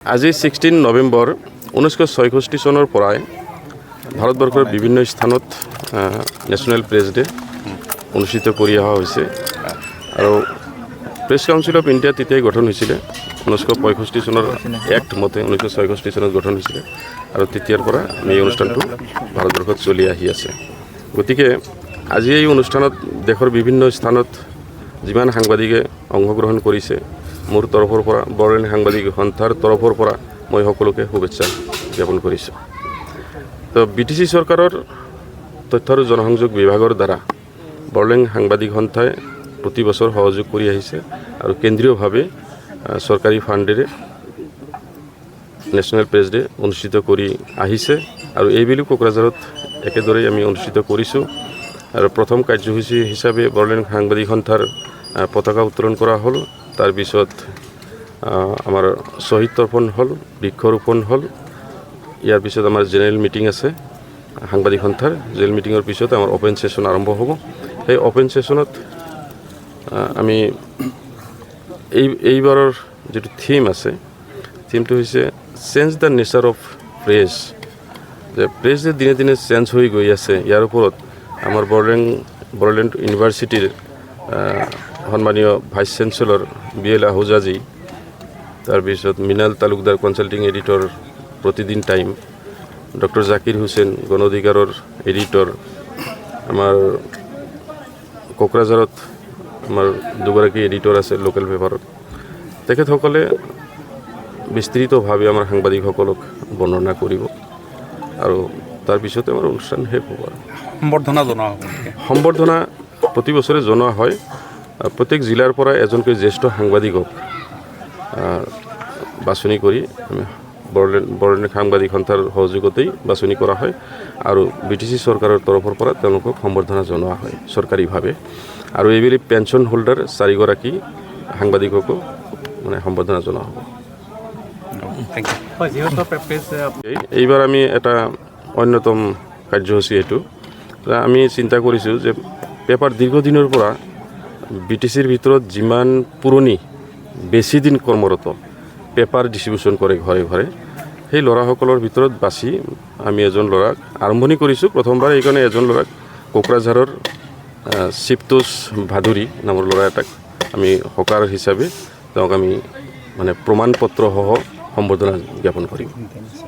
আজি 16 নৱেম্বৰ 1966 চনৰ পৰাই ভাৰতবৰ্ষৰ বিভিন্ন স্থানত নেশ্যনেল প্ৰেছ ডে অনুষ্ঠিত কৰি অহা হৈছে আৰু প্ৰেছ কাউন্সিল অফ ইণ্ডিয়া তেতিয়াই গঠন হৈছিলে 1965 চনৰ এক্ট মতে 1966 চনত গঠন হৈছিলে আৰু তেতিয়াৰ পৰা এই অনুষ্ঠানটো ভাৰতবৰ্ষত চলি আহি আছে। গতিকে আজি এই অনুষ্ঠানত দেশৰ বিভিন্ন স্থানত যিমান সাংবাদিকে অংশগ্ৰহণ কৰিছে মোৰ তৰফৰ পৰা বড়োলেণ্ড সাংবাদিক সন্থাৰ তৰফৰ পৰা মই সকলোকে শুভেচ্ছা জ্ঞাপন কৰিছোঁ। তো BTC চৰকাৰৰ তথ্য আৰু জনসংযোগ বিভাগৰ দ্বাৰা বড়োলেণ্ড সাংবাদিক সন্থাই প্ৰতি বছৰ সহযোগ কৰি আহিছে আৰু কেন্দ্ৰীয়ভাৱে চৰকাৰী ফাণ্ডেৰে নেশ্যনেল প্ৰেছ ডে অনুষ্ঠিত কৰি আহিছে আৰু এইবেলি কোকৰাঝাৰত একেদৰে আমি অনুষ্ঠিত কৰিছোঁ আৰু প্ৰথম কাৰ্যসূচী হিচাপে বড়োলেণ্ড সাংবাদিক সন্থাৰ পতাকা উত্তোলন কৰা হ'ল। তাৰ পিছত আমাৰ শ্বহীদ তৰ্পণ হ'ল, বৃক্ষৰোপণ হ'ল। ইয়াৰ পিছত আমাৰ জেনেৰেল মিটিং আছে সাংবাদিক সন্থাৰ। জেনেৰেল মিটিঙৰ পিছত আমাৰ অপেন ছেশ্যন আৰম্ভ হ'ব। সেই অপেন ছেশ্যনত আমি এইবাৰৰ যিটো থিম আছে, থিমটো হৈছে change the nature of press. যে প্ৰেছ যে দিনে দিনে চেঞ্জ হৈ গৈ আছে, ইয়াৰ ওপৰত আমাৰ বড়োলেণ্ড ইউনিভাৰ্চিটিৰ সন্মানীয় ভাইচ চেঞ্চেলৰ BL আহুজাজী, তাৰপিছত মৃণাল তালুকদাৰ কনচাল্টিং এডিটৰ প্ৰতিদিন টাইম, ডক্টৰ জাকিৰ হুছেইন গণ অধিকাৰৰ এডিটৰ, আমাৰ কোকৰাঝাৰত আমাৰ দুগৰাকী এডিটৰ আছে লোকেল পেপাৰত। তেখেতসকলে বিস্তৃতভাৱে আমাৰ সাংবাদিকসকলক বৰ্ণনা কৰিব আৰু তাৰপিছতে আমাৰ অনুষ্ঠান শেষ হ'ব। সম্বৰ্ধনা প্ৰতি বছৰে জনোৱা হয়। প্ৰত্যেক জিলাৰ পৰা এজনকৈ জ্যেষ্ঠ সাংবাদিকক বাছনি কৰি আমি বড়োলেণ্ড সাংবাদিক সন্থাৰ সহযোগতেই বাছনি কৰা হয় আৰু BTC চৰকাৰৰ তৰফৰ পৰা তেওঁলোকক সম্বৰ্ধনা জনোৱা হয় চৰকাৰীভাৱে। আৰু এইবেলি পেঞ্চন হোল্ডাৰ 4গৰাকী সাংবাদিককো মানে সম্বৰ্ধনা জনোৱা হ'ব। এইবাৰ আমি এটা অন্যতম কাৰ্যসূচী এইটো আমি চিন্তা কৰিছোঁ যে পেপাৰ দীৰ্ঘদিনৰ পৰা BTCৰ ভিতৰত যিমান পুৰণি বেছি দিন কৰ্মৰত পেপাৰ ডিষ্ট্ৰিবিউশ্যন কৰে ঘৰে ঘৰে, সেই ল'ৰাসকলৰ ভিতৰত বাছি আমি এজন ল'ৰাক আৰম্ভণি কৰিছোঁ প্ৰথমবাৰ। এইকাৰণে এজন ল'ৰাক কোকৰাঝাৰৰ শিৱতোষ ভাদুৰী নামৰ ল'ৰা এটাক আমি হকাৰ হিচাপে তেওঁক আমি মানে প্ৰমাণ পত্ৰসহ সম্বৰ্ধনা জ্ঞাপন কৰিম।